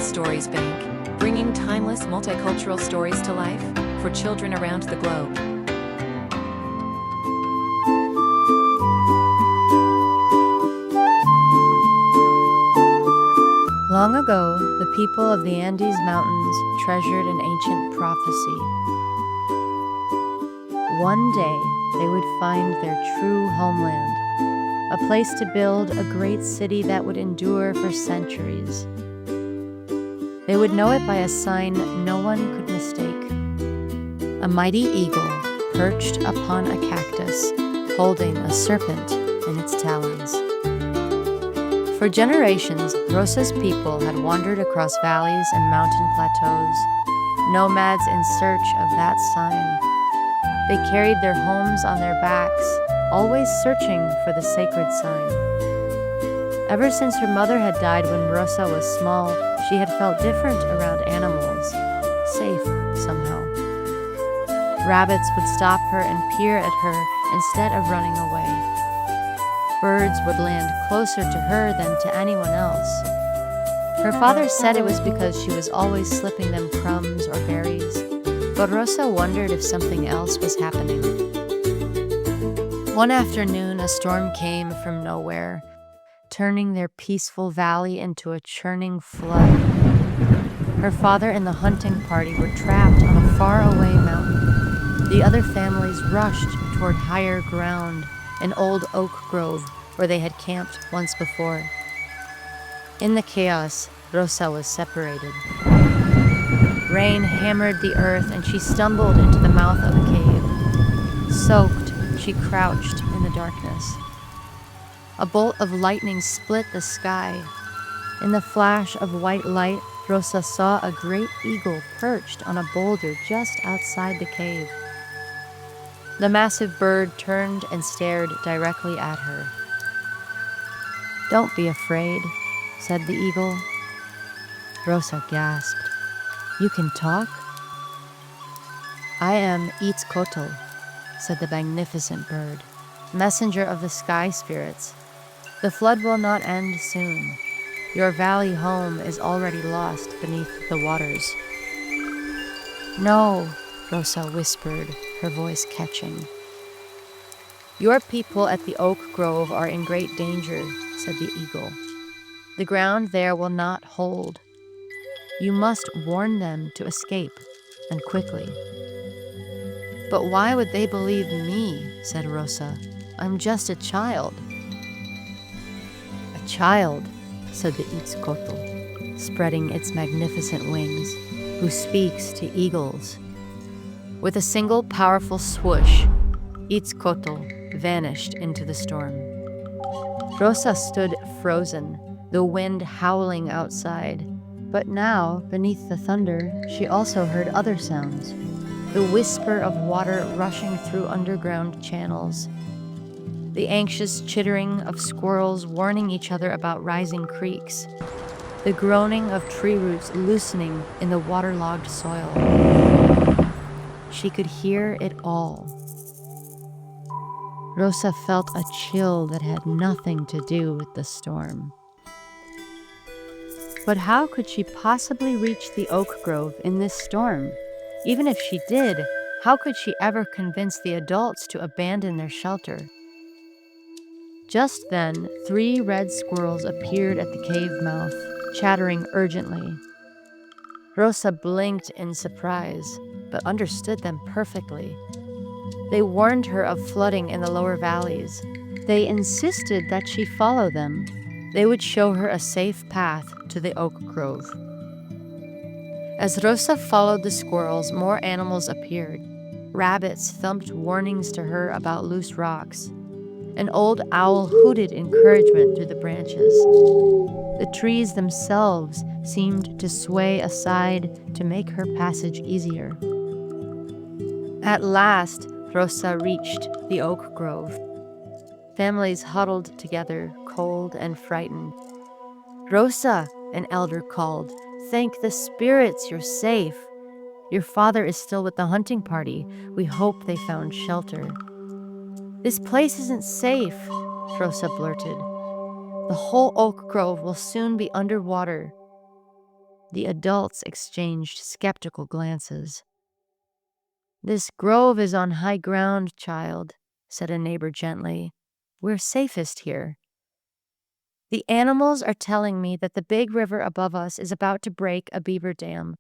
Stories Bank, bringing timeless multicultural stories to life for children around the globe. Long ago, the people of the Andes Mountains treasured an ancient prophecy. One day, they would find their true homeland, a place to build a great city that would endure for centuries. They would know it by a sign no one could mistake: a mighty eagle perched upon a cactus, holding a serpent in its talons. For generations, Rosa's people had wandered across valleys and mountain plateaus, nomads in search of that sign. They carried their homes on their backs, always searching for the sacred sign. Ever since her mother had died when Rosa was small, she had felt different around animals, safe somehow. Rabbits would stop her and peer at her instead of running away. Birds would land closer to her than to anyone else. Her father said it was because she was always slipping them crumbs or berries, but Rosa wondered if something else was happening. One afternoon, a storm came from nowhere, turning their peaceful valley into a churning flood. Her father and the hunting party were trapped on a faraway mountain. The other families rushed toward higher ground, an old oak grove where they had camped once before. In the chaos, Rosa was separated. Rain hammered the earth and she stumbled into the mouth of a cave. Soaked, she crouched in the darkness. A bolt of lightning split the sky. In the flash of white light, Rosa saw a great eagle perched on a boulder just outside the cave. The massive bird turned and stared directly at her. "Don't be afraid," said the eagle. Rosa gasped. "You can talk?" "I am Itzcotl," said the magnificent bird, messenger of the sky spirits. "The flood will not end soon. Your valley home is already lost beneath the waters." "No," Rosa whispered, her voice catching. "Your people at the oak grove are in great danger," said the eagle. "The ground there will not hold. You must warn them to escape, and quickly." "But why would they believe me?" said Rosa. "I'm just a child." "A child," said the Itzcotl, spreading its magnificent wings, "who speaks to eagles." With a single powerful swoosh, Itzcotl vanished into the storm. Rosa stood frozen, the wind howling outside. But now, beneath the thunder, she also heard other sounds. The whisper of water rushing through underground channels. The anxious chittering of squirrels warning each other about rising creeks. The groaning of tree roots loosening in the waterlogged soil. She could hear it all. Rosa felt a chill that had nothing to do with the storm. But how could she possibly reach the oak grove in this storm? Even if she did, how could she ever convince the adults to abandon their shelter? Just then, 3 red squirrels appeared at the cave mouth, chattering urgently. Rosa blinked in surprise, but understood them perfectly. They warned her of flooding in the lower valleys. They insisted that she follow them. They would show her a safe path to the oak grove. As Rosa followed the squirrels, more animals appeared. Rabbits thumped warnings to her about loose rocks. An old owl hooted encouragement through the branches. The trees themselves seemed to sway aside to make her passage easier. At last, Rosa reached the oak grove. Families huddled together, cold and frightened. "Rosa," an elder called, "thank the spirits you're safe. Your father is still with the hunting party. We hope they found shelter." "This place isn't safe," Rosa blurted. "The whole oak grove will soon be underwater." The adults exchanged skeptical glances. "This grove is on high ground, child," said a neighbor gently. "We're safest here." "The animals are telling me that the big river above us is about to break a beaver dam.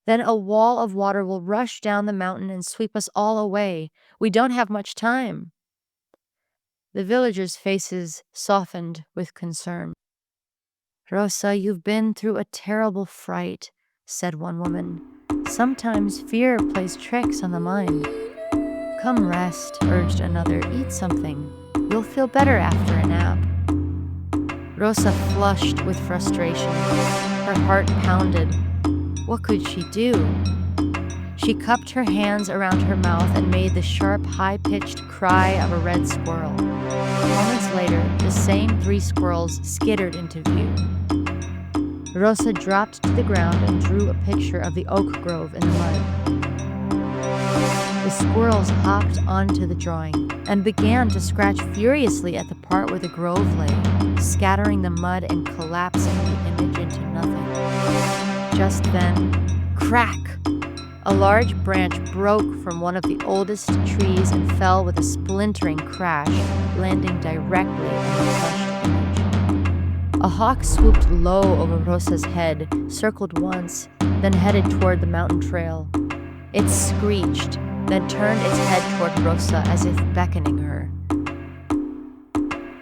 Then a wall of water will rush down the mountain and sweep us all away. We don't have much time." The villagers' faces softened with concern. "Rosa, you've been through a terrible fright," said one woman. "Sometimes fear plays tricks on the mind." "Come rest," urged another. "Eat something. You'll feel better after a nap." Rosa flushed with frustration. Her heart pounded. What could she do? She cupped her hands around her mouth and made the sharp, high-pitched cry of a red squirrel. Moments later, the same 3 squirrels skittered into view. Rosa dropped to the ground and drew a picture of the oak grove in the mud. The squirrels hopped onto the drawing and began to scratch furiously at the part where the grove lay, scattering the mud and collapsing the image into nothing. Just then, crack! A large branch broke from one of the oldest trees and fell with a splintering crash, landing directly on the crushed image. A hawk swooped low over Rosa's head, circled once, then headed toward the mountain trail. It screeched, then turned its head toward Rosa as if beckoning her.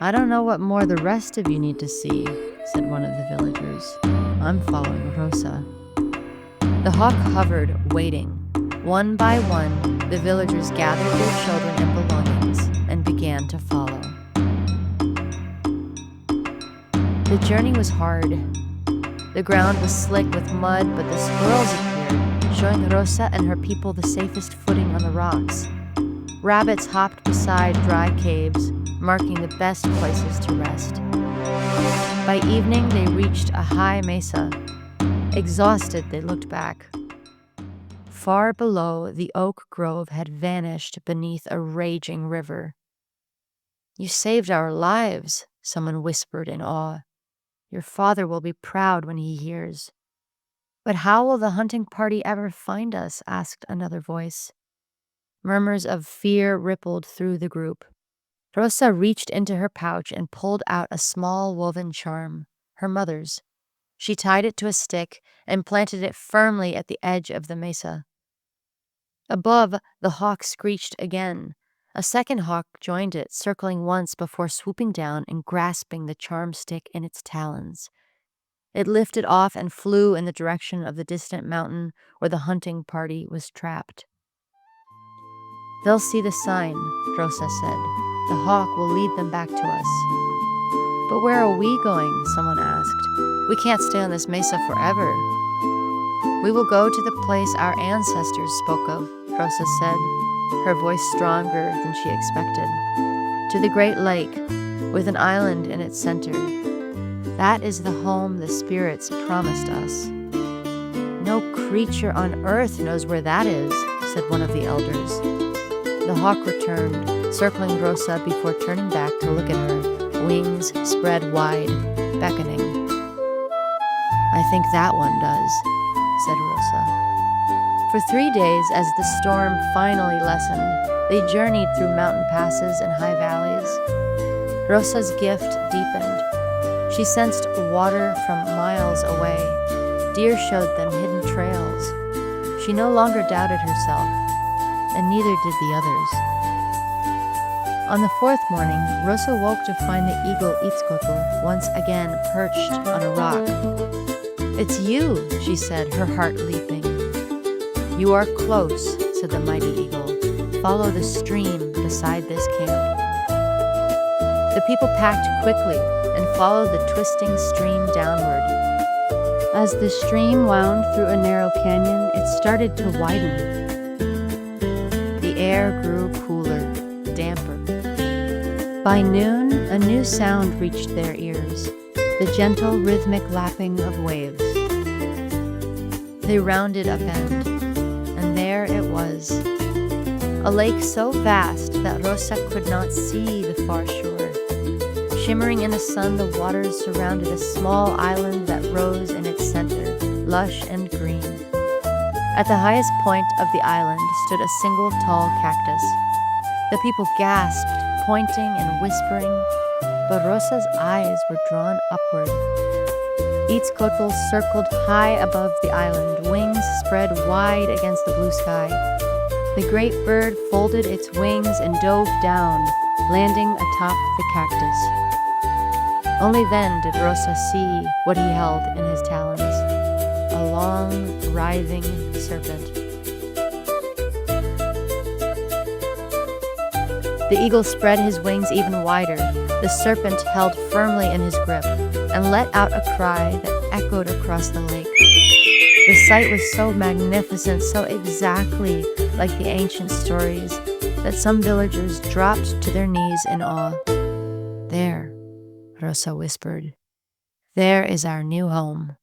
"I don't know what more the rest of you need to see," said one of the villagers. "I'm following Rosa." The hawk hovered, waiting. One by one, the villagers gathered their children and belongings and began to follow. The journey was hard. The ground was slick with mud, but the squirrels appeared, showing Rosa and her people the safest footing on the rocks. Rabbits hopped beside dry caves, marking the best places to rest. By evening, they reached a high mesa. Exhausted, they looked back. Far below, the oak grove had vanished beneath a raging river. "You saved our lives," someone whispered in awe. "Your father will be proud when he hears." "But how will the hunting party ever find us?" asked another voice. Murmurs of fear rippled through the group. Rosa reached into her pouch and pulled out a small woven charm, her mother's. She tied it to a stick and planted it firmly at the edge of the mesa. Above, the hawk screeched again. A second hawk joined it, circling once before swooping down and grasping the charm stick in its talons. It lifted off and flew in the direction of the distant mountain where the hunting party was trapped. "They'll see the sign," Rosa said. "The hawk will lead them back to us." "But where are we going?" someone asked. "We can't stay on this mesa forever." "We will go to the place our ancestors spoke of," Rosa said, her voice stronger than she expected. "To the Great Lake, with an island in its center. That is the home the spirits promised us." "No creature on earth knows where that is," said one of the elders. The hawk returned, circling Rosa before turning back to look at her, wings spread wide, beckoning. "I think that one does," said Rosa. For 3 days, as the storm finally lessened, they journeyed through mountain passes and high valleys. Rosa's gift deepened. She sensed water from miles away. Deer showed them hidden trails. She no longer doubted herself, and neither did the others. On the 4th morning, Rosa woke to find the eagle Itzcotl once again perched on a rock. "It's you," she said, her heart leaping. "You are close," said the mighty eagle. "Follow the stream beside this camp." The people packed quickly and followed the twisting stream downward. As the stream wound through a narrow canyon, it started to widen. The air grew cooler, damper. By noon, a new sound reached their ears, the gentle rhythmic lapping of waves. They rounded a bend, and there it was. A lake so vast that Rosa could not see the far shore. Shimmering in the sun, the waters surrounded a small island that rose in its center, lush and green. At the highest point of the island stood a single tall cactus. The people gasped, pointing and whispering, but Rosa's eyes were drawn upward. Itzcotl circled high above the island, wings spread wide against the blue sky. The great bird folded its wings and dove down, landing atop the cactus. Only then did Rosa see what he held in his talons, a long, writhing serpent. The eagle spread his wings even wider. The serpent held firmly in his grip and let out a cry that echoed across the lake. The sight was so magnificent, so exactly like the ancient stories, that some villagers dropped to their knees in awe. "There," Rosa whispered. "There is our new home."